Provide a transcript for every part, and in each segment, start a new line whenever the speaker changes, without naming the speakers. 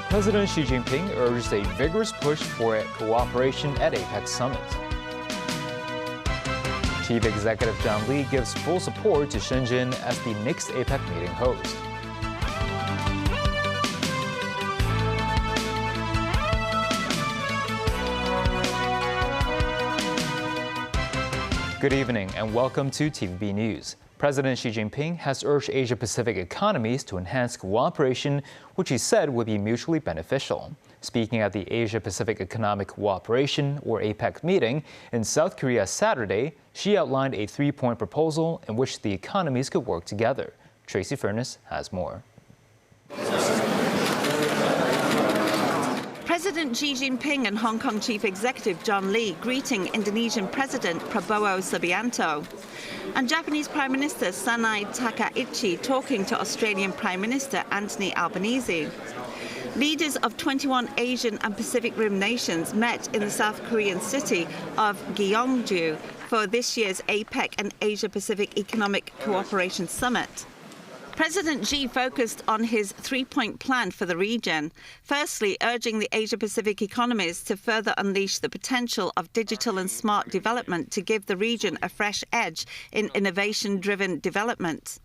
President Xi Jinping urged a vigorous push for cooperation at APEC summit. Chief Executive John Lee gives full support to Shenzhen as the next APEC meeting host. Good evening and welcome to TVB News. President Xi Jinping has urged Asia-Pacific economies to enhance cooperation, which he said would be mutually beneficial. Speaking at the Asia-Pacific Economic Cooperation, or APEC, meeting in South Korea Saturday, Xi outlined a three-point proposal in which the economies could work together. Tracy Furness has more.
President Xi Jinping and Hong Kong Chief Executive John Lee greeting Indonesian President Prabowo Subianto. And Japanese Prime Minister Sanai Takaichi talking to Australian Prime Minister Anthony Albanese. Leaders of 21 Asian and Pacific Rim nations met in the South Korean city of Gyeongju for this year's APEC and Asia-Pacific Economic Cooperation Summit. President Xi focused on his three-point plan for the region, firstly urging the Asia-Pacific economies to further unleash the potential of digital and smart development to give the region a fresh edge in innovation-driven development.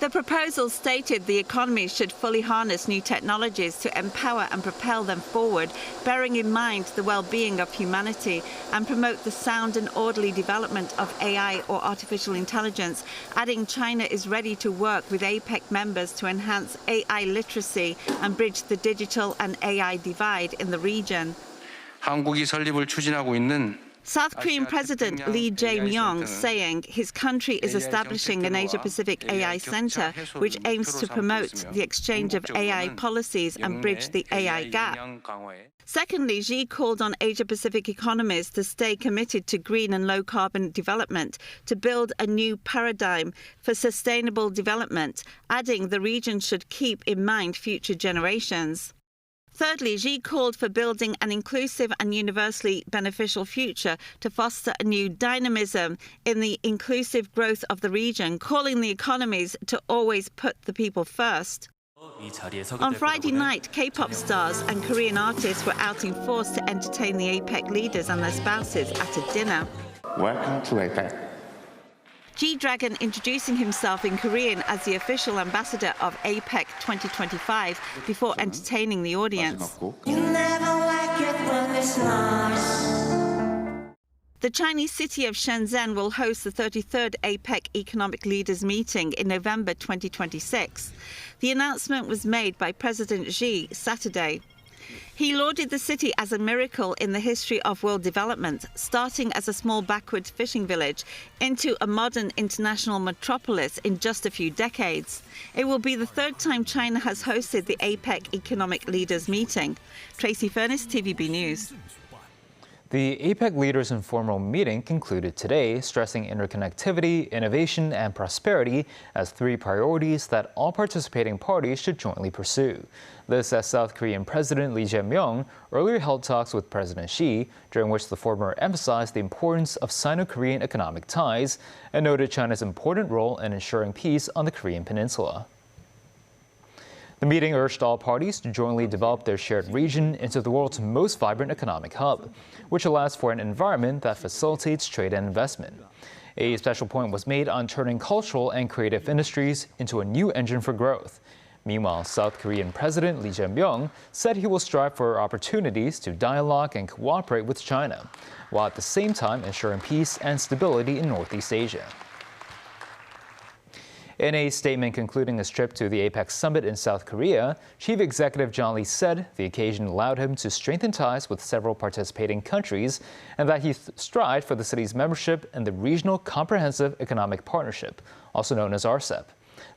The proposal stated the economy should fully harness new technologies to empower and propel them forward, bearing in mind the well-being of humanity, and promote the sound and orderly development of AI or artificial intelligence, adding China is ready to work with APEC members to enhance AI literacy and bridge the digital and AI divide in the region.
한국이 설립을 추진하고 있는
South Korean President Lee Jae-myung saying his country is establishing an Asia-Pacific AI Center which aims to promote the exchange of AI policies and bridge the AI gap. Secondly, Xi called on Asia-Pacific economies to stay committed to green and low-carbon development, to build a new paradigm for sustainable development, adding the region should keep in mind future generations. Thirdly, Xi called for building an inclusive and universally beneficial future to foster a new dynamism in the inclusive growth of the region, calling the economies to always put the people first. On Friday night, K-pop stars and Korean artists were out in force to entertain the APEC leaders and their spouses at a dinner.
Welcome to APEC.
G-Dragon introducing himself in Korean as the official ambassador of APEC 2025 before entertaining the audience. The Chinese city of Shenzhen will host the 33rd APEC Economic Leaders Meeting in November 2026. The announcement was made by President Xi Saturday. He lauded the city as a miracle in the history of world development, starting as a small backward fishing village into a modern international metropolis in just a few decades. It will be the third time China has hosted the APEC Economic Leaders Meeting. Tracy Furness, TVB News.
The APEC leaders' informal meeting concluded today, stressing interconnectivity, innovation, and prosperity as three priorities that all participating parties should jointly pursue. This as South Korean President Lee Jae-myung earlier held talks with President Xi, during which the former emphasized the importance of Sino-Korean economic ties and noted China's important role in ensuring peace on the Korean peninsula. The meeting urged all parties to jointly develop their shared region into the world's most vibrant economic hub, which allows for an environment that facilitates trade and investment. A special point was made on turning cultural and creative industries into a new engine for growth. Meanwhile, South Korean President Lee Jae-myung said he will strive for opportunities to dialogue and cooperate with China, while at the same time ensuring peace and stability in Northeast Asia. In a statement concluding his trip to the APEC summit in South Korea, Chief Executive John Lee said the occasion allowed him to strengthen ties with several participating countries and that he strived for the city's membership in the Regional Comprehensive Economic Partnership, also known as RCEP.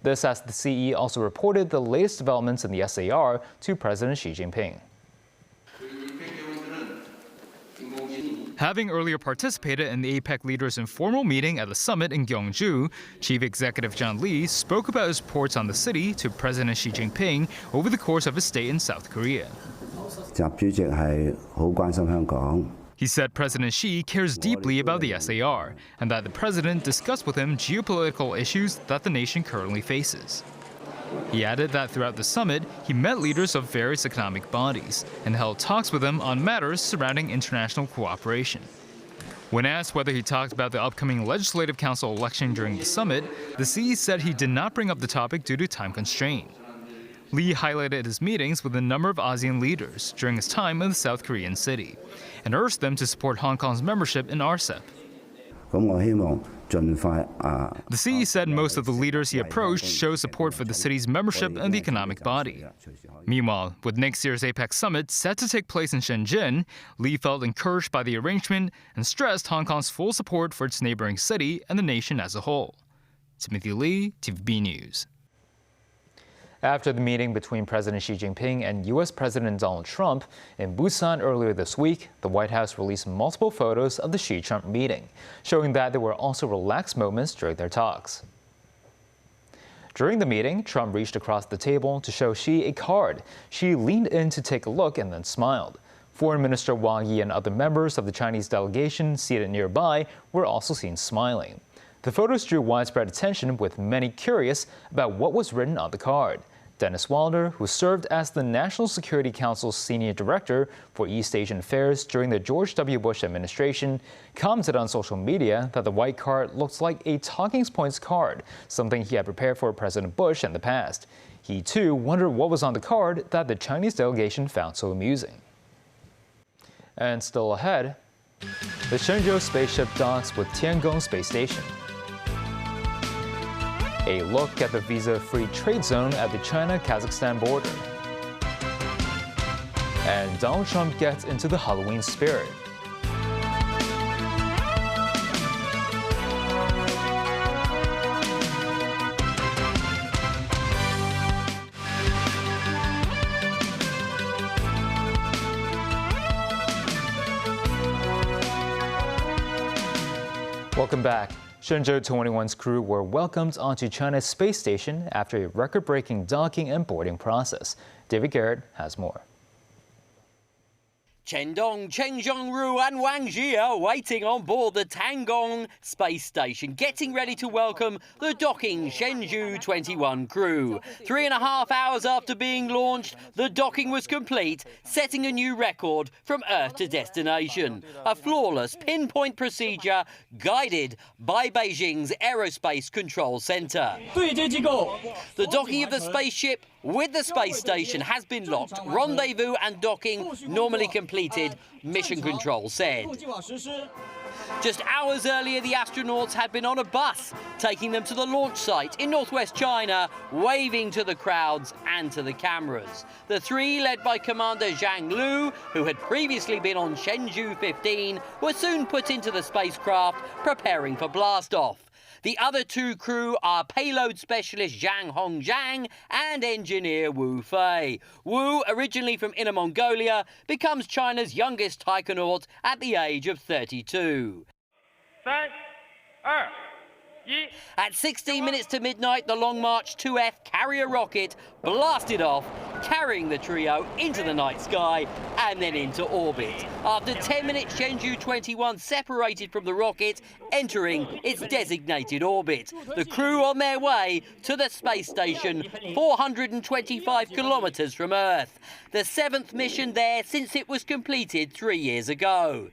This as the CE also reported the latest developments in the SAR to President Xi Jinping. Having earlier participated in the APEC leaders' informal meeting at the summit in Gyeongju, Chief Executive John Lee spoke about his reports on the city to President Xi Jinping over the course of his stay in South Korea.
習主席係好關心香港， He said President Xi cares deeply about the SAR and that the president discussed with him geopolitical issues that the nation currently faces. He added that throughout the summit, he met leaders of various economic bodies and held talks with them on matters surrounding international cooperation. When asked whether he talked about the upcoming Legislative Council election during the summit, the Xi said he did not bring up the topic due to time constraint. Lee highlighted his meetings with a number of ASEAN leaders during his time in the South Korean city and urged them to support Hong Kong's membership in RCEP. The Xi said most of the leaders he approached show support for the city's membership in the economic body. Meanwhile, with next year's APEC summit set to take place in Shenzhen, Lee felt encouraged by the arrangement and stressed Hong Kong's full support for its neighboring city and the nation as a whole. Timothy Lee, TVB News.
After the meeting between President Xi Jinping and U.S. President Donald Trump in Busan earlier this week, the White House released multiple photos of the Xi-Trump meeting, showing that there were also relaxed moments during their talks. During the meeting, Trump reached across the table to show Xi a card. Xi leaned in to take a look and then smiled. Foreign Minister Wang Yi and other members of the Chinese delegation seated nearby were also seen smiling. The photos drew widespread attention, with many curious about what was written on the card. Dennis Wilder, who served as the National Security Council's senior director for East Asian affairs during the George W. Bush administration, commented on social media that the white card looks like a talking points card, something he had prepared for President Bush in the past. He, too, wondered what was on the card that the Chinese delegation found so amusing. And still ahead, the Shenzhen spaceship docks with Tiangong Space Station. A look at the visa-free trade zone at the China-Kazakhstan border. And Donald Trump gets into the Halloween spirit. Welcome back. Shenzhou 21's crew were welcomed onto China's space station after a record-breaking docking and boarding process. David Garrett has more.
Chen Dong, Cheng Zhongru and Wang Ji are waiting on board the Tiangong space station, getting ready to welcome the docking Shenzhou 21 crew. 3.5 hours after being launched, the docking was complete, setting a new record from Earth to destination. A flawless pinpoint procedure guided by Beijing's Aerospace Control Center. The docking of the spaceship with the space station has been locked. Rendezvous and docking normally completed, Mission Control said. Just hours earlier, the astronauts had been on a bus, taking them to the launch site in northwest China, waving to the crowds and to the cameras. The three, led by Commander Zhang Lu, who had previously been on Shenzhou 15, were soon put into the spacecraft, preparing for blastoff. The other two crew are payload specialist Zhang Hongjiang and engineer Wu Fei. Wu, originally from Inner Mongolia, becomes China's youngest taikonaut at the age of 32. At 16 minutes to midnight, the Long March 2F carrier rocket blasted off, carrying the trio into the night sky and then into orbit. After 10 minutes, Shenzhou 21 separated from the rocket, entering its designated orbit. The crew on their way to the space station, 425 kilometers from Earth. The 7th mission there since it was completed 3 years ago.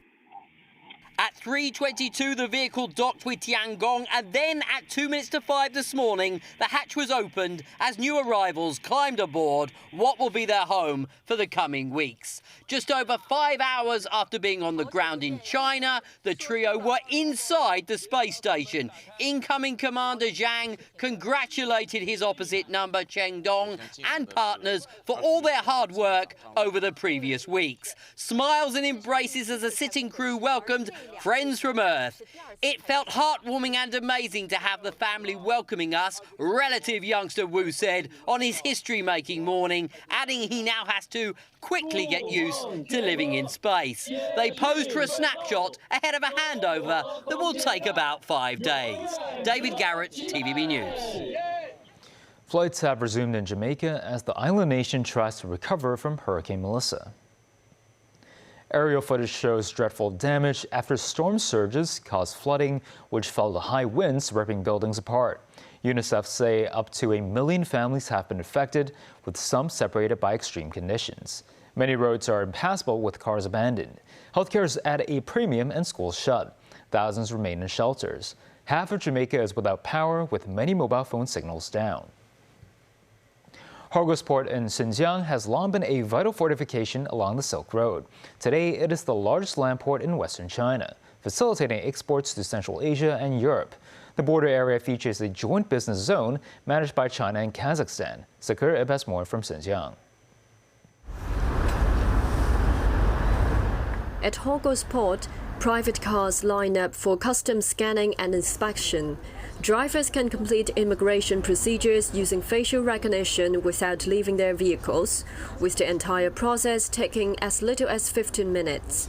At 3:22, the vehicle docked with Tiangong, and then at 2 minutes to 5 this morning, the hatch was opened as new arrivals climbed aboard what will be their home for the coming weeks. Just over 5 hours after being on the ground in China, the trio were inside the space station. Incoming Commander Zhang congratulated his opposite number, Cheng Dong, and partners for all their hard work over the previous weeks. Smiles and embraces as the sitting crew welcomed friends from Earth. It felt heartwarming and amazing to have the family welcoming us, relative youngster Wu said on his history-making morning, adding he now has to quickly get used to living in space. They posed for a snapshot ahead of a handover that will take about 5 days. David Garrett, TVB News.
Flights have resumed in Jamaica as the island nation tries to recover from Hurricane Melissa. Aerial footage shows dreadful damage after storm surges caused flooding, which fell to high winds, ripping buildings apart. UNICEF say up to 1 million families have been affected, with some separated by extreme conditions. Many roads are impassable with cars abandoned. Healthcare is at a premium and schools shut. Thousands remain in shelters. Half of Jamaica is without power, with many mobile phone signals down. Horgos Port in Shenzhen has long been a vital fortification along the Silk Road. Today, it is the largest land port in western China, facilitating exports to Central Asia and Europe. The border area features a joint business zone managed by China and Kazakhstan. Sakura Ib has more from Shenzhen.
At Horgos Port, private cars line up for customs scanning and inspection. Drivers can complete immigration procedures using facial recognition without leaving their vehicles, with the entire process taking as little as 15 minutes.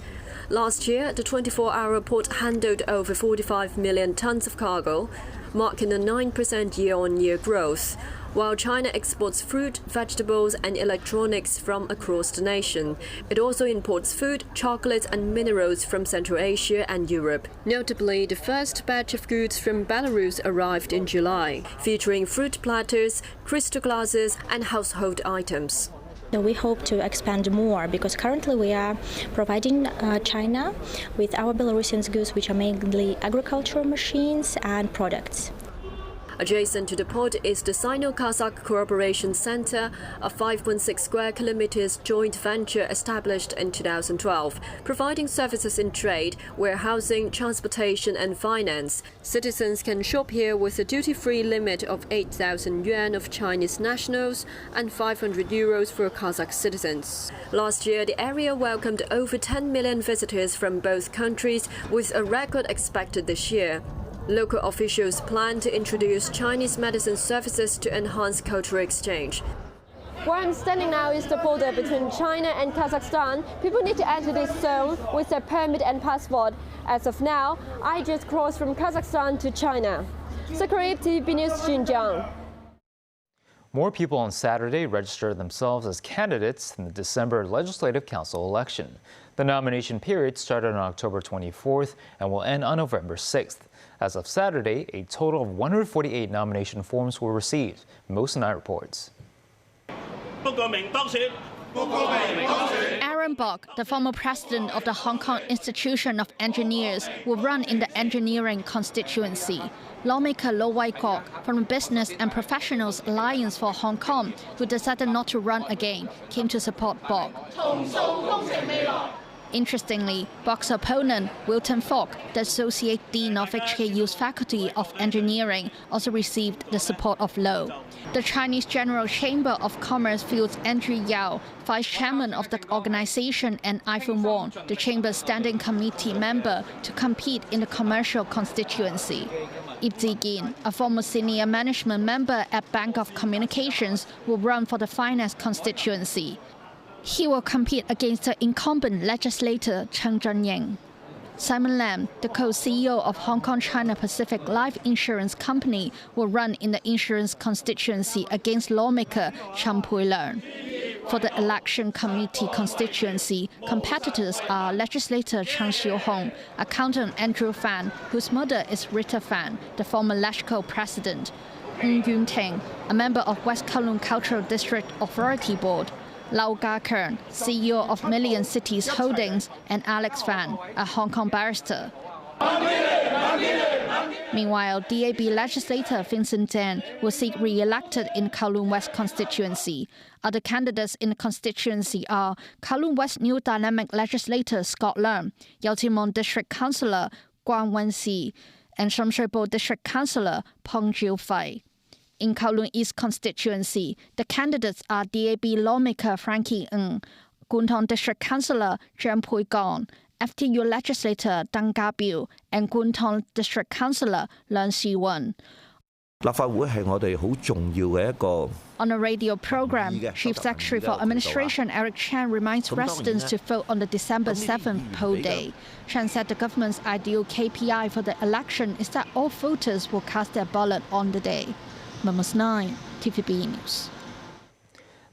Last year, the 24-hour port handled over 45 million tons of cargo, marking a 9% year-on-year growth, while China exports fruit, vegetables and electronics from across the nation. It also imports food, chocolates and minerals from Central Asia and Europe. Notably, the first batch of goods from Belarus arrived in July, featuring fruit platters, crystal glasses and household items.
We hope to expand more because currently we are providing China with our Belarusian goods, which are mainly agricultural machines and products.
Adjacent to the port is the Sino-Kazakh Cooperation Center, a 5.6 square kilometers joint venture established in 2012, providing services in trade, warehousing, transportation and finance. Citizens can shop here with a duty-free limit of 8,000 yuan of Chinese nationals and 500 euros for Kazakh citizens. Last year, the area welcomed over 10 million visitors from both countries, with a record expected this year. Local officials plan to introduce Chinese medicine services to enhance cultural exchange.
Where I'm standing now is the border between China and Kazakhstan. People need to enter this zone with their permit and passport. As of now, I just crossed from Kazakhstan to China. Sakura, TVB News, Xinjiang.
More people on Saturday registered themselves as candidates in the December Legislative Council election. The nomination period started on October 24th and will end on November 6th. As of Saturday, a total of 148 nomination forms were received. Most Night reports.
Aaron Bok, the former president of the Hong Kong Institution of Engineers, will run in the engineering constituency. Lawmaker Lo Wai Kok from the Business and Professionals Alliance for Hong Kong, who decided not to run again, came to support Bok. Interestingly, Bok's opponent, Wilton Falk, the Associate Dean of HKU's Faculty of Engineering, also received the support of Lo. The Chinese General Chamber of Commerce fields Andrew Yao, vice chairman of the organization, and Ivan Wong, the chamber's standing committee member, to compete in the commercial constituency. Ip Zigin, a former senior management member at Bank of Communications, will run for the finance constituency. He will compete against the incumbent legislator Chen Zhenying. Simon Lam, the co-CEO of Hong Kong China Pacific Life Insurance Company, will run in the insurance constituency against lawmaker Chan Pui-leung. For the election committee constituency, competitors are legislator Chang Xiu-hong, accountant Andrew Fan, whose mother is Rita Fan, the former LegCo president, Ng Yun Ting, a member of West Kowloon Cultural District Authority Board, Lau Ga-kern, CEO of Million Cities Holdings, and Alex Fan, a Hong Kong barrister. Meanwhile, DAB legislator Vincent Tan will seek re-elected in Kowloon West constituency. Other candidates in the constituency are Kowloon West New Dynamic legislator Scott Leung, Yau Tsin Mong District Councillor Guan Wen-si, and Sham Shui Po District Councillor Peng Jiu-fei. In Kowloon East constituency, the candidates are DAB lawmaker Frankie Ng, Kwun Tong District Councillor Jem Pui Gong, FTU legislator Dang Ga-biu, and Kwun Tong District Councillor Leung Si-wen. On a radio program, Chief Secretary for Administration Eric Chan reminds residents to vote on the December 7th poll day. Chan said the government's ideal KPI for the election is that all voters will cast their ballot on the day. Mums 9, TVB News.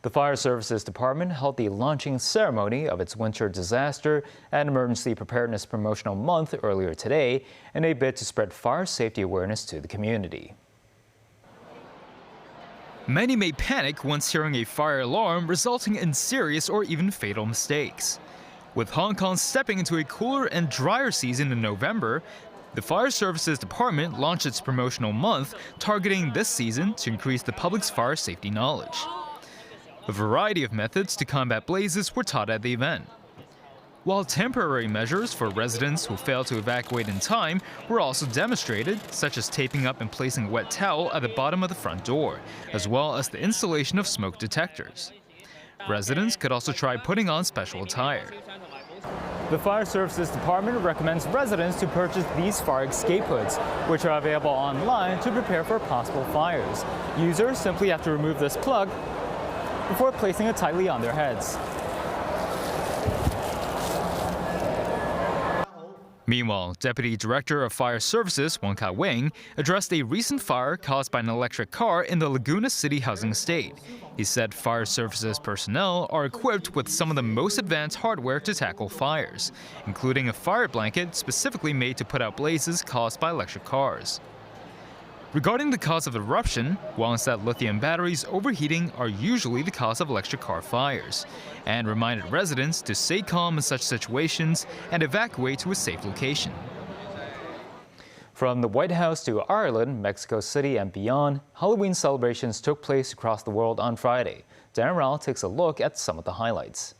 The Fire Services Department held the launching ceremony of its Winter Disaster and Emergency Preparedness Promotional Month earlier today in a bid to spread fire safety awareness to the community.
Many may panic once hearing a fire alarm, resulting in serious or even fatal mistakes. With Hong Kong stepping into a cooler and drier season in November, the Fire Services Department launched its promotional month, targeting this season to increase the public's fire safety knowledge. A variety of methods to combat blazes were taught at the event, while temporary measures for residents who fail to evacuate in time were also demonstrated, such as taping up and placing a wet towel at the bottom of the front door, as well as the installation of smoke detectors. Residents could also try putting on special attire.
The Fire Services Department recommends residents to purchase these fire escape hoods, which are available online to prepare for possible fires. Users simply have to remove this plug before placing it tightly on their heads.
Meanwhile, Deputy Director of Fire Services Wong Ka-wing addressed a recent fire caused by an electric car in the Laguna City housing estate. He said Fire Services personnel are equipped with some of the most advanced hardware to tackle fires, including a fire blanket specifically made to put out blazes caused by electric cars. Regarding the cause of eruption, Wong said lithium batteries overheating are usually the cause of electric car fires, and reminded residents to stay calm in such situations and evacuate to a safe location.
From the White House to Ireland, Mexico City and beyond, Halloween celebrations took place across the world on Friday. Darren Rao takes a look at some of the highlights.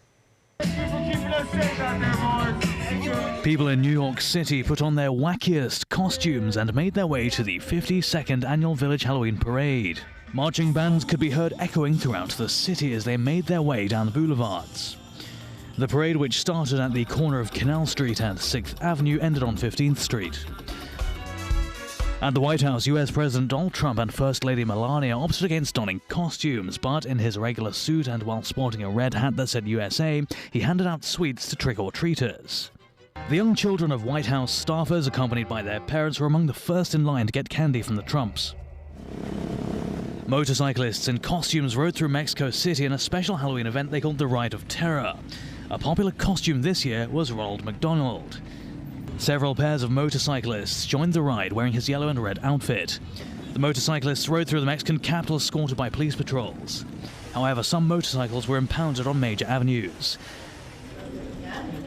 People in New York City put on their wackiest costumes and made their way to the 52nd Annual Village Halloween Parade. Marching bands could be heard echoing throughout the city as they made their way down the boulevards. The parade, which started at the corner of Canal Street and 6th Avenue, ended on 15th Street. At the White House, US President Donald Trump and First Lady Melania opted against donning costumes, but in his regular suit and while sporting a red hat that said USA, he handed out sweets to trick-or-treaters. The young children of White House staffers, accompanied by their parents, were among the first in line to get candy from the Trumps. Motorcyclists in costumes rode through Mexico City in a special Halloween event they called the Ride of Terror. A popular costume this year was Ronald McDonald. Several pairs of motorcyclists joined the ride wearing his yellow and red outfit. The motorcyclists rode through the Mexican capital escorted by police patrols. However, some motorcycles were impounded on major avenues.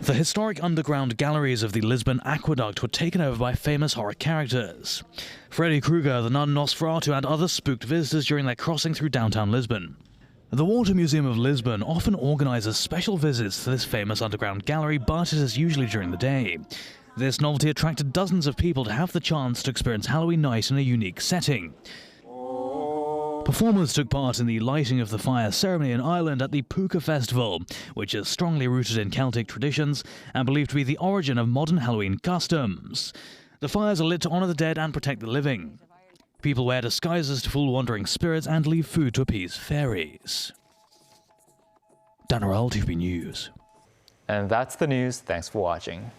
The historic underground galleries of the Lisbon Aqueduct were taken over by famous horror characters. Freddy Krueger, the nun Nosferatu, and others spooked visitors during their crossing through downtown Lisbon. The Water Museum of Lisbon often organizes special visits to this famous underground gallery, but it is usually during the day. This novelty attracted dozens of people to have the chance to experience Halloween night in a unique setting. Performers took part in the lighting of the fire ceremony in Ireland at the Puka Festival, which is strongly rooted in Celtic traditions and believed to be the origin of modern Halloween customs. The fires are lit to honor the dead and protect the living. People wear disguises to fool wandering spirits and leave food to appease fairies. Dan Rowell, TVB News.
And that's the news. Thanks for watching.